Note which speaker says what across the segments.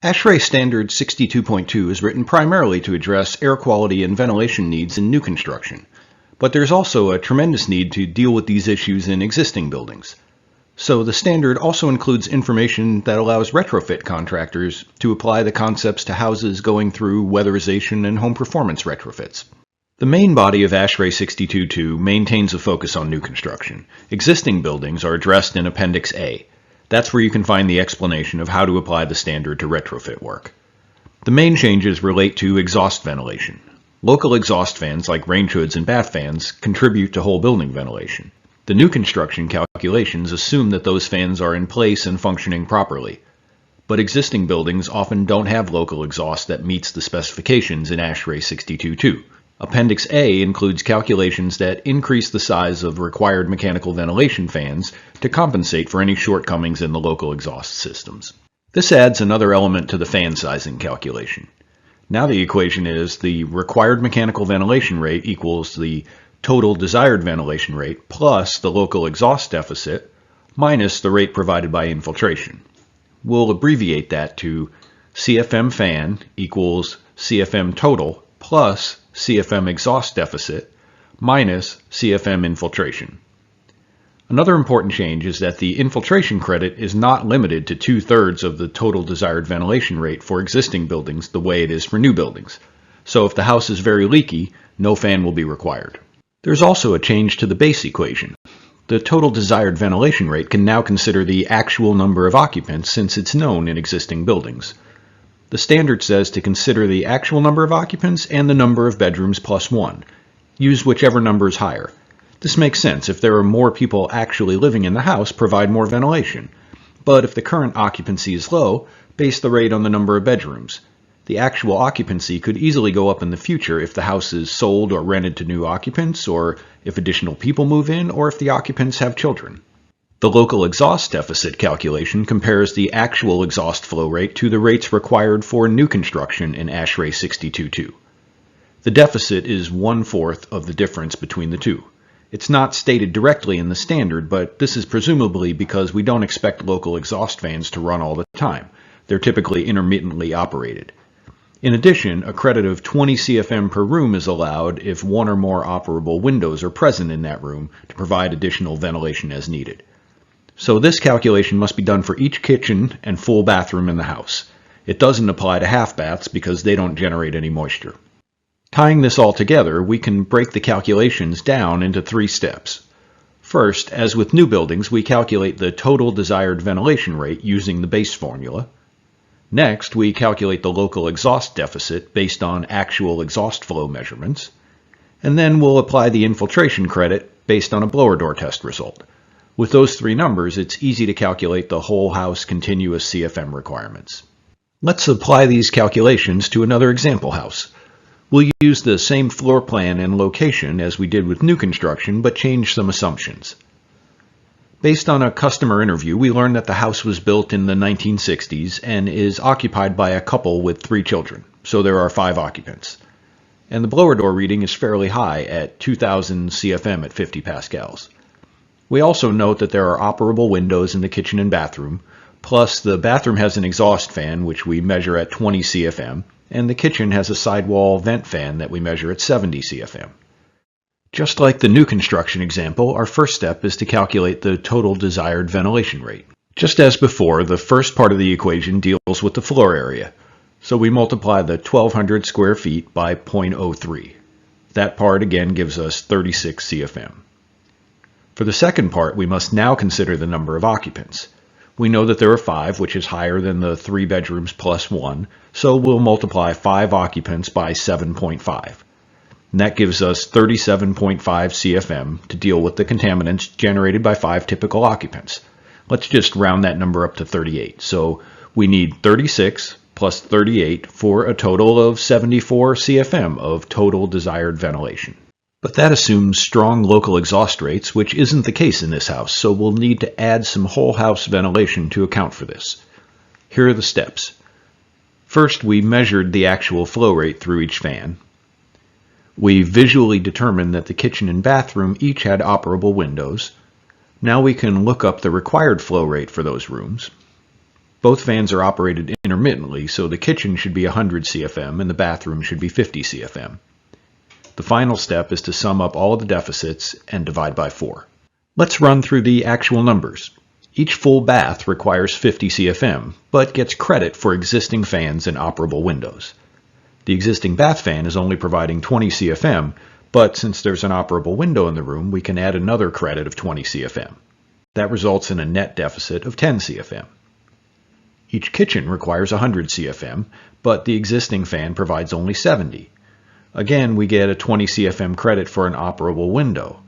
Speaker 1: ASHRAE Standards 62.2 is written primarily to address air quality and ventilation needs in new construction, but there's also a tremendous need to deal with these issues in existing buildings. So the standard also includes information that allows retrofit contractors to apply the concepts to houses going through weatherization and home performance retrofits. The main body of ASHRAE 62.2 maintains a focus on new construction. Existing buildings are addressed in Appendix A. That's where you can find the explanation of how to apply the standard to retrofit work. The main changes relate to exhaust ventilation. Local exhaust fans like range hoods and bath fans contribute to whole building ventilation. The new construction calculations assume that those fans are in place and functioning properly. But existing buildings often don't have local exhaust that meets the specifications in ASHRAE 62.2. Appendix A includes calculations that increase the size of required mechanical ventilation fans to compensate for any shortcomings in the local exhaust systems. This adds another element to the fan sizing calculation. Now the equation is the required mechanical ventilation rate equals the total desired ventilation rate plus the local exhaust deficit minus the rate provided by infiltration. We'll abbreviate that to CFM fan equals CFM total plus CFM exhaust deficit minus CFM infiltration. Another important change is that the infiltration credit is not limited to 2/3 of the total desired ventilation rate for existing buildings the way it is for new buildings. So if the house is very leaky, no fan will be required. There's also a change to the base equation. The total desired ventilation rate can now consider the actual number of occupants since it's known in existing buildings. The standard says to consider the actual number of occupants and the number of bedrooms plus 1. Use whichever number is higher. This makes sense. If there are more people actually living in the house, provide more ventilation. But if the current occupancy is low, base the rate on the number of bedrooms. The actual occupancy could easily go up in the future if the house is sold or rented to new occupants, or if additional people move in, or if the occupants have children. The local exhaust deficit calculation compares the actual exhaust flow rate to the rates required for new construction in ASHRAE 62.2. The deficit is 1/4 of the difference between the two. It's not stated directly in the standard, but this is presumably because we don't expect local exhaust fans to run all the time. They're typically intermittently operated. In addition, a credit of 20 CFM per room is allowed if one or more operable windows are present in that room to provide additional ventilation as needed. So this calculation must be done for each kitchen and full bathroom in the house. It doesn't apply to half baths because they don't generate any moisture. Tying this all together, we can break the calculations down into 3 steps. First, as with new buildings, we calculate the total desired ventilation rate using the base formula. Next, we calculate the local exhaust deficit based on actual exhaust flow measurements. And then we'll apply the infiltration credit based on a blower door test result. With those 3 numbers, it's easy to calculate the whole house continuous CFM requirements. Let's apply these calculations to another example house. We'll use the same floor plan and location as we did with new construction, but change some assumptions. Based on a customer interview, we learned that the house was built in the 1960s and is occupied by a couple with 3 children, so there are 5 occupants. And the blower door reading is fairly high at 2000 CFM at 50 pascals. We also note that there are operable windows in the kitchen and bathroom, plus the bathroom has an exhaust fan which we measure at 20 CFM, and the kitchen has a sidewall vent fan that we measure at 70 CFM. Just like the new construction example, our first step is to calculate the total desired ventilation rate. Just as before, the first part of the equation deals with the floor area, so we multiply the 1200 square feet by 0.03. That part again gives us 36 CFM. For the second part, we must now consider the number of occupants. We know that there are 5, which is higher than the 3 bedrooms plus 1, so we'll multiply 5 occupants by 7.5. And that gives us 37.5 CFM to deal with the contaminants generated by 5 typical occupants. Let's just round that number up to 38. So we need 36 plus 38 for a total of 74 CFM of total desired ventilation. But that assumes strong local exhaust rates, which isn't the case in this house, so we'll need to add some whole house ventilation to account for this. Here are the steps. First, we measured the actual flow rate through each fan. We visually determined that the kitchen and bathroom each had operable windows. Now we can look up the required flow rate for those rooms. Both fans are operated intermittently, so the kitchen should be 100 CFM and the bathroom should be 50 CFM. The final step is to sum up all the deficits and divide by 4. Let's run through the actual numbers. Each full bath requires 50 CFM, but gets credit for existing fans and operable windows. The existing bath fan is only providing 20 CFM, but since there's an operable window in the room, we can add another credit of 20 CFM. That results in a net deficit of 10 CFM. Each kitchen requires 100 CFM, but the existing fan provides only 70. Again, we get a 20 CFM credit for an operable window.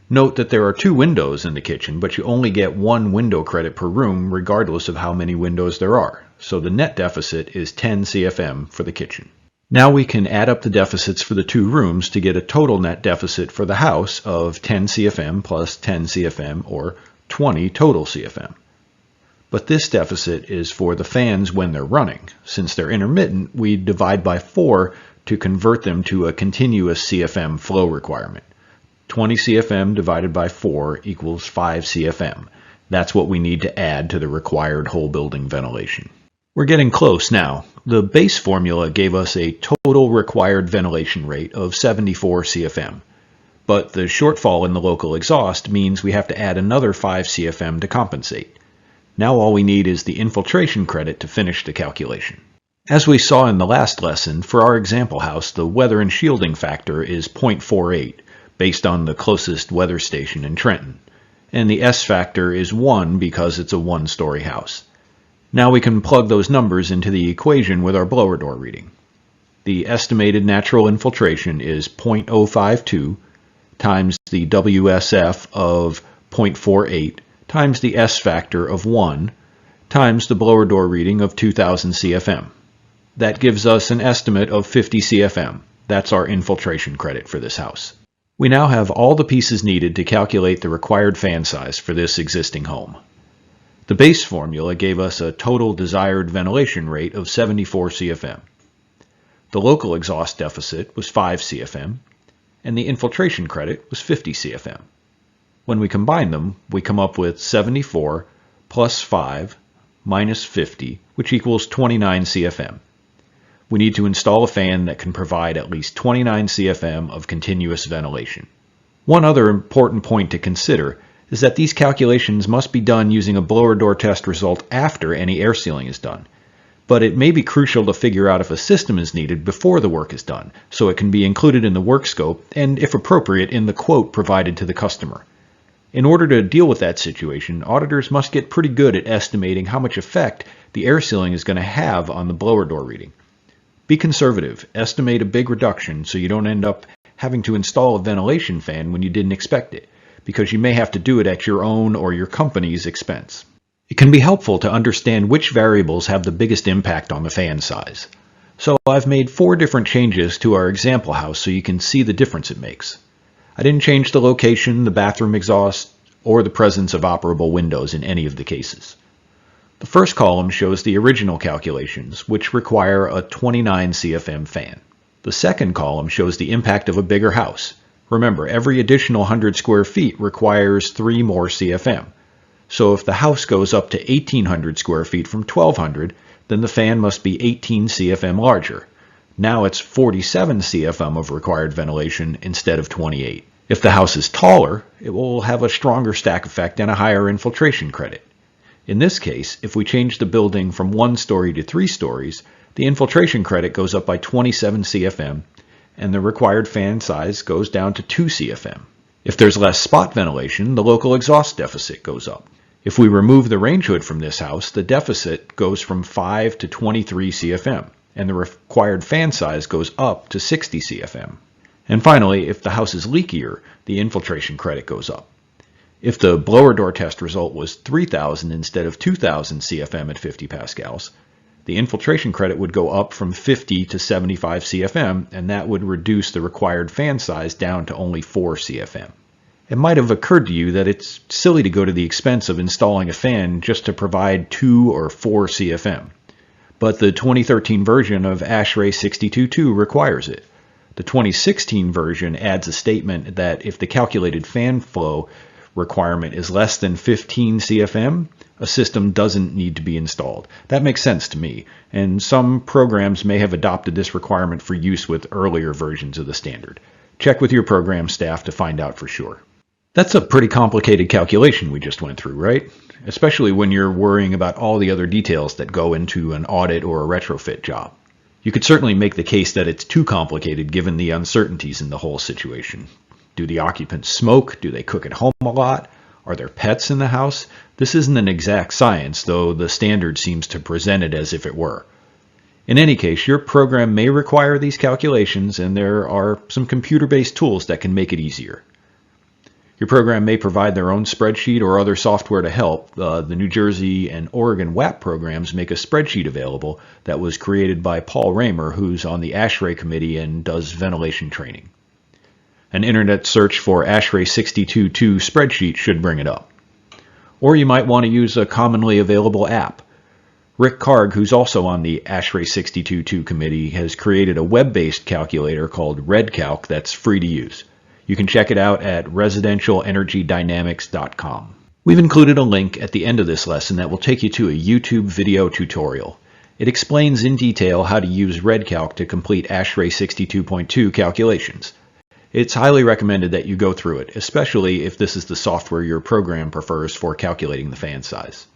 Speaker 1: Note that there are 2 windows in the kitchen, but you only get 1 window credit per room regardless of how many windows there are. So the net deficit is 10 CFM for the kitchen. Now we can add up the deficits for the 2 rooms to get a total net deficit for the house of 10 CFM plus 10 CFM, or 20 total CFM. But this deficit is for the fans when they're running. Since they're intermittent, we divide by 4 to convert them to a continuous CFM flow requirement. 20 CFM divided by 4 equals 5 CFM. That's what we need to add to the required whole building ventilation. We're getting close now. The base formula gave us a total required ventilation rate of 74 CFM. But the shortfall in the local exhaust means we have to add another 5 CFM to compensate. Now all we need is the infiltration credit to finish the calculation. As we saw in the last lesson, for our example house, the weather and shielding factor is 0.48, based on the closest weather station in Trenton. And the S factor is 1 because it's a 1-story house. Now we can plug those numbers into the equation with our blower door reading. The estimated natural infiltration is 0.052 times the WSF of 0.48 times the S factor of 1 times the blower door reading of 2000 CFM. That gives us an estimate of 50 CFM. That's our infiltration credit for this house. We now have all the pieces needed to calculate the required fan size for this existing home. The base formula gave us a total desired ventilation rate of 74 CFM. The local exhaust deficit was 5 CFM, and the infiltration credit was 50 CFM. When we combine them, we come up with 74 plus 5 minus 50, which equals 29 CFM. We need to install a fan that can provide at least 29 CFM of continuous ventilation. One other important point to consider is that these calculations must be done using a blower door test result after any air sealing is done. But it may be crucial to figure out if a system is needed before the work is done, so it can be included in the work scope and, if appropriate, in the quote provided to the customer. In order to deal with that situation, auditors must get pretty good at estimating how much effect the air sealing is going to have on the blower door reading. Be conservative, estimate a big reduction so you don't end up having to install a ventilation fan when you didn't expect it, because you may have to do it at your own or your company's expense. It can be helpful to understand which variables have the biggest impact on the fan size. So I've made 4 different changes to our example house so you can see the difference it makes. I didn't change the location, the bathroom exhaust, or the presence of operable windows in any of the cases. The first column shows the original calculations, which require a 29 CFM fan. The second column shows the impact of a bigger house. Remember, every additional 100 square feet requires 3 more CFM. So if the house goes up to 1,800 square feet from 1,200, then the fan must be 18 CFM larger. Now it's 47 CFM of required ventilation instead of 28. If the house is taller, it will have a stronger stack effect and a higher infiltration credit. In this case, if we change the building from 1 story to 3 stories, the infiltration credit goes up by 27 CFM, and the required fan size goes down to 2 CFM. If there's less spot ventilation, the local exhaust deficit goes up. If we remove the range hood from this house, the deficit goes from 5 to 23 CFM, and the required fan size goes up to 60 CFM. And finally, if the house is leakier, the infiltration credit goes up. If the blower door test result was 3,000 instead of 2,000 CFM at 50 pascals, the infiltration credit would go up from 50 to 75 CFM, and that would reduce the required fan size down to only 4 CFM. It might have occurred to you that it's silly to go to the expense of installing a fan just to provide 2 or 4 CFM. But the 2013 version of ASHRAE 62.2 requires it. The 2016 version adds a statement that if the calculated fan flow requirement is less than 15 CFM, a system doesn't need to be installed. That makes sense to me, and some programs may have adopted this requirement for use with earlier versions of the standard. Check with your program staff to find out for sure. That's a pretty complicated calculation we just went through, right? Especially when you're worrying about all the other details that go into an audit or a retrofit job. You could certainly make the case that it's too complicated given the uncertainties in the whole situation. Do the occupants smoke? Do they cook at home a lot? Are there pets in the house? This isn't an exact science, though the standard seems to present it as if it were. In any case, your program may require these calculations, and there are some computer-based tools that can make it easier. Your program may provide their own spreadsheet or other software to help. The New Jersey and Oregon WAP programs make a spreadsheet available that was created by Paul Raymer, who's on the ASHRAE committee and does ventilation training. An internet search for ASHRAE 62.2 spreadsheet should bring it up. Or you might want to use a commonly available app. Rick Karg, who's also on the ASHRAE 62.2 committee, has created a web-based calculator called RedCalc that's free to use. You can check it out at residentialenergydynamics.com. We've included a link at the end of this lesson that will take you to a YouTube video tutorial. It explains in detail how to use RedCalc to complete ASHRAE 62.2 calculations. It's highly recommended that you go through it, especially if this is the software your program prefers for calculating the fan size.